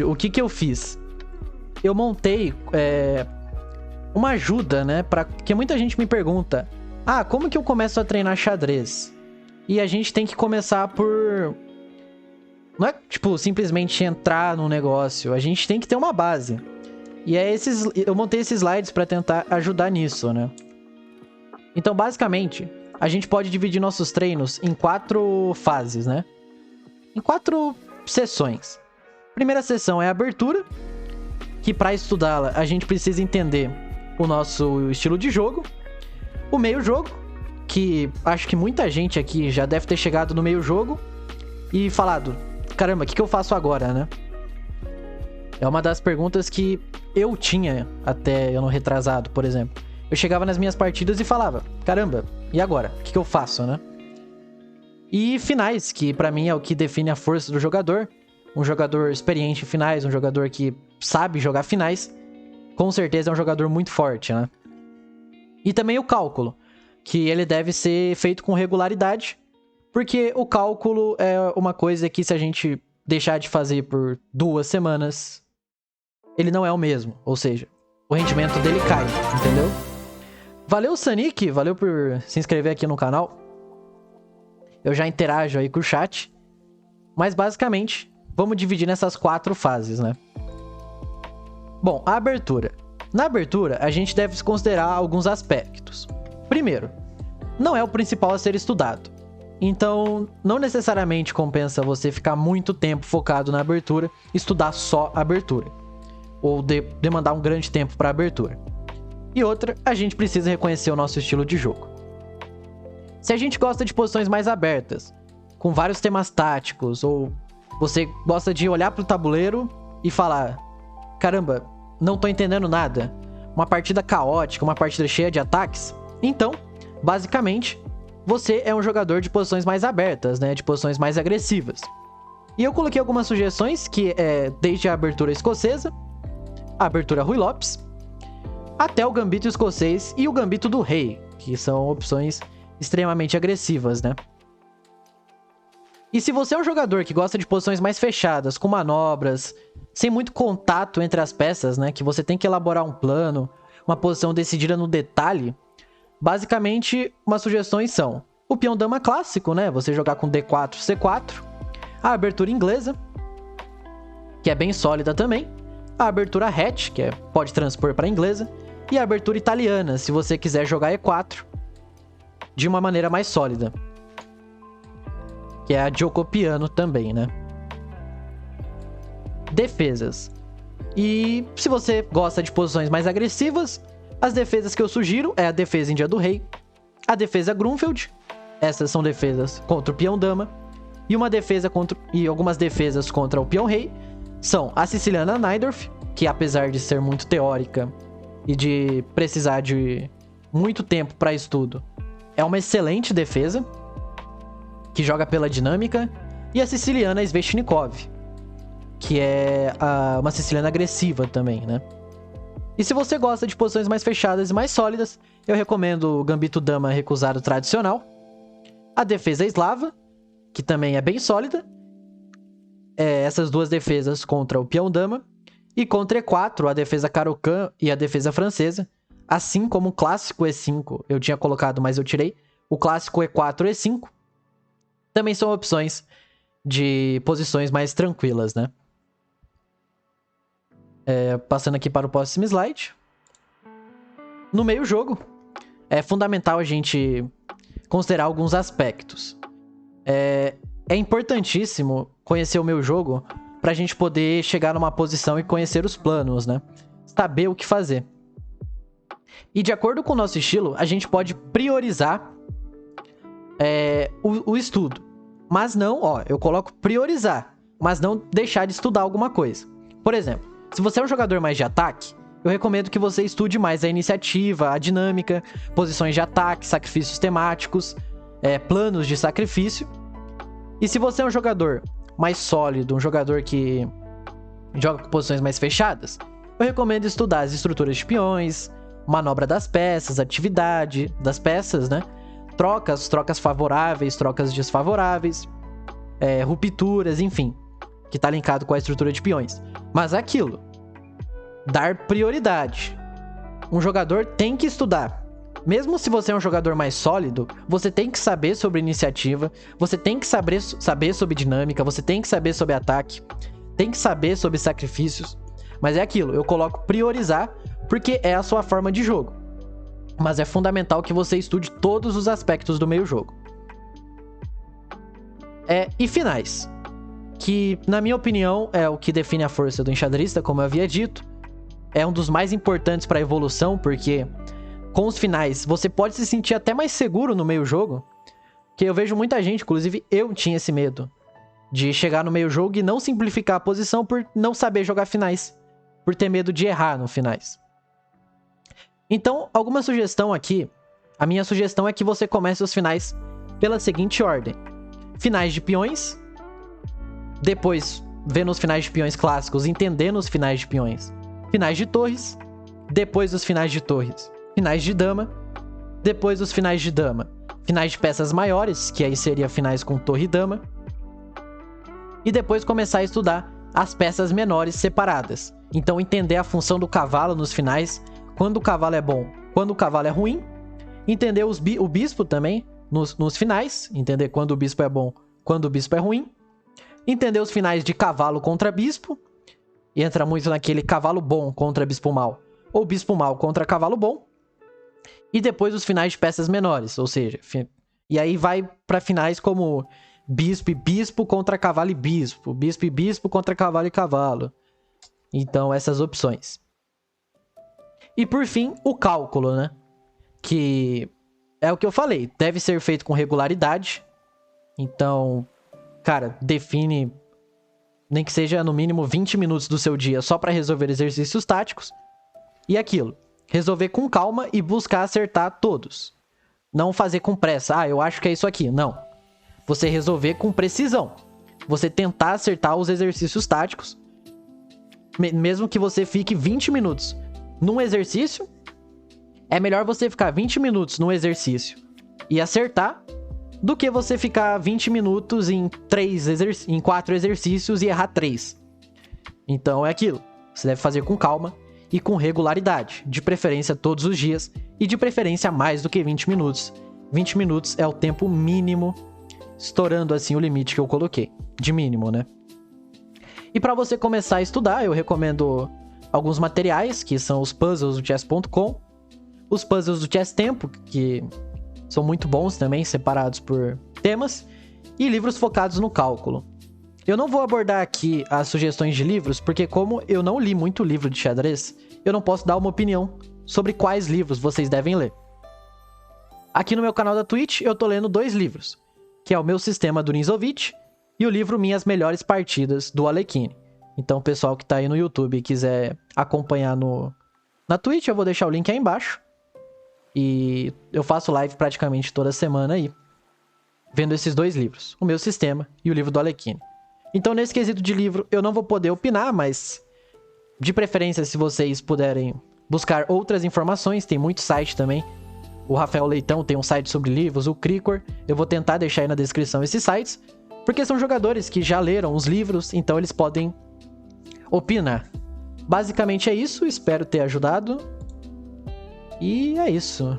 o que eu fiz? Eu montei uma ajuda, né? Porque muita gente me pergunta: ah, como que eu começo a treinar xadrez? E a gente tem que começar por... Não é, tipo, simplesmente entrar no negócio. A gente tem que ter uma base. E eu montei esses slides pra tentar ajudar nisso, né? Então, basicamente, a gente pode dividir nossos treinos em 4 fases, né? Em 4 sessões. Primeira sessão é a abertura, que pra estudá-la a gente precisa entender o nosso estilo de jogo. O meio jogo, que acho que muita gente aqui já deve ter chegado no meio jogo e falado: caramba, o que eu faço agora, né? É uma das perguntas que eu tinha até ano retrasado, por exemplo. Eu chegava nas minhas partidas e falava: caramba, e agora? O que eu faço, né? E finais, que pra mim é o que define a força do jogador. Um jogador experiente em finais, um jogador que sabe jogar finais, com certeza é um jogador muito forte, né? E também o cálculo, que ele deve ser feito com regularidade, porque o cálculo é uma coisa que, se a gente deixar de fazer por 2 semanas, ele não é o mesmo. Ou seja, o rendimento dele cai, entendeu? Valeu, Sanic, valeu por se inscrever aqui no canal. Eu já interajo aí com o chat. Mas basicamente, vamos dividir nessas 4 fases, né? Bom, a abertura. Na abertura, a gente deve considerar alguns aspectos. Primeiro, não é o principal a ser estudado. Então, não necessariamente compensa você ficar muito tempo focado na abertura, estudar só a abertura, ou demandar um grande tempo para a abertura. E outra, a gente precisa reconhecer o nosso estilo de jogo. Se a gente gosta de posições mais abertas, com vários temas táticos, ou você gosta de olhar pro tabuleiro e falar: caramba, não tô entendendo nada, uma partida caótica, uma partida cheia de ataques, então, basicamente, você é um jogador de posições mais abertas, né? De posições mais agressivas. E eu coloquei algumas sugestões, que é desde a abertura escocesa, a abertura Rui Lopes, até o gambito escocês e o gambito do rei, que são opções extremamente agressivas, né? E se você é um jogador que gosta de posições mais fechadas, com manobras, sem muito contato entre as peças, né? Que você tem que elaborar um plano, uma posição decidida no detalhe, basicamente, umas sugestões são o peão dama clássico, né? Você jogar com D4, C4. A abertura inglesa, que é bem sólida também. A abertura hatch, que pode transpor para inglesa. E a abertura italiana, se você quiser jogar E4 de uma maneira mais sólida, que é a Giocopiano também, né? Defesas. E se você gosta de posições mais agressivas, as defesas que eu sugiro é a defesa Índia do Rei, a defesa Grunfeld, essas são defesas contra o peão dama, e uma defesa contra, e algumas defesas contra o peão rei são a siciliana Najdorf, que apesar de ser muito teórica e de precisar de muito tempo para estudo, é uma excelente defesa, que joga pela dinâmica, e a siciliana Sveshnikov, que é uma siciliana agressiva também, né? E se você gosta de posições mais fechadas e mais sólidas, eu recomendo o gambito dama recusado tradicional, a defesa eslava, que também é bem sólida, essas duas defesas contra o peão dama, e contra E4, a defesa Caro-Kann e a defesa francesa, assim como o clássico E5, eu tinha colocado, mas eu tirei, o clássico E4 e E5, também são opções de posições mais tranquilas, né? Passando aqui para o próximo slide. No meio jogo, é fundamental a gente considerar alguns aspectos. É importantíssimo conhecer o meu jogo para a gente poder chegar numa posição e conhecer os planos, né? Saber o que fazer. E de acordo com o nosso estilo, a gente pode priorizar o estudo. Mas não, eu coloco priorizar, mas não deixar de estudar alguma coisa. Por exemplo, se você é um jogador mais de ataque, eu recomendo que você estude mais a iniciativa, a dinâmica, posições de ataque, sacrifícios temáticos, planos de sacrifício. E se você é um jogador mais sólido, um jogador que joga com posições mais fechadas, eu recomendo estudar as estruturas de peões, manobra das peças, atividade das peças, né? Trocas favoráveis, trocas desfavoráveis, rupturas, enfim. que tá linkado com a estrutura de peões. Mas é aquilo. Dar prioridade. Um jogador tem que estudar. Mesmo se você é um jogador mais sólido, você tem que saber sobre iniciativa, você tem que saber sobre dinâmica, você tem que saber sobre ataque, tem que saber sobre sacrifícios. Mas é aquilo, eu coloco priorizar porque é a sua forma de jogo. Mas é fundamental que você estude todos os aspectos do meio-jogo. E finais. Que, na minha opinião, é o que define a força do enxadrista, como eu havia dito. É um dos mais importantes para a evolução, porque com os finais você pode se sentir até mais seguro no meio-jogo. Que eu vejo muita gente, inclusive eu tinha esse medo, de chegar no meio-jogo e não simplificar a posição por não saber jogar finais. Por ter medo de errar no finais. Então, alguma sugestão aqui. A minha sugestão é que você comece os finais pela seguinte ordem. Finais de peões. Depois, vendo os finais de peões clássicos, entendendo os finais de peões. Finais de torres. Depois os finais de torres. Finais de dama. Depois os finais de dama. Finais de peças maiores, que aí seria finais com torre e dama. E depois começar a estudar as peças menores separadas. Então entender a função do cavalo nos finais, quando o cavalo é bom, quando o cavalo é ruim. Entender o bispo também nos finais, entender quando o bispo é bom, quando o bispo é ruim. Entender os finais de cavalo contra bispo. E entra muito naquele cavalo bom contra bispo mal, ou bispo mal contra cavalo bom. E depois os finais de peças menores, ou seja, e aí vai para finais como bispo e bispo contra cavalo e bispo contra cavalo e cavalo. Então, essas opções. E por fim, o cálculo, né? Que é o que eu falei, deve ser feito com regularidade. Então, cara, define, nem que seja no mínimo 20 minutos do seu dia só para resolver exercícios táticos. E aquilo, resolver com calma e buscar acertar todos. Não fazer com pressa, eu acho que é isso aqui. Não. Você resolver com precisão. Você tentar acertar os exercícios táticos. Mesmo que você fique 20 minutos num exercício, é melhor você ficar 20 minutos num exercício e acertar do que você ficar 20 minutos em 4 exercícios e errar 3. Então é aquilo. Você deve fazer com calma e com regularidade, de preferência todos os dias e de preferência mais do que 20 minutos. 20 minutos é o tempo mínimo, estourando assim o limite que eu coloquei, de mínimo, né? E para você começar a estudar, eu recomendo alguns materiais, que são os puzzles do chess.com, os puzzles do Chess Tempo, que são muito bons também, separados por temas, e livros focados no cálculo. Eu não vou abordar aqui as sugestões de livros, porque como eu não li muito livro de xadrez, eu não posso dar uma opinião sobre quais livros vocês devem ler. Aqui no meu canal da Twitch, eu tô lendo 2 livros, que é o Meu Sistema do Ninzovich e o livro Minhas Melhores Partidas do Alekhine. Então, o pessoal que tá aí no YouTube e quiser acompanhar na Twitch, eu vou deixar o link aí embaixo. E eu faço live praticamente toda semana aí, vendo esses 2 livros, o Meu Sistema e o livro do Alekhine. Então, nesse quesito de livro, eu não vou poder opinar, mas de preferência, se vocês puderem buscar outras informações, tem muito site também. O Rafael Leitão tem um site sobre livros, o Cricor. Eu vou tentar deixar aí na descrição esses sites, porque são jogadores que já leram os livros, então eles podem opinar. Basicamente é isso, espero ter ajudado. E é isso.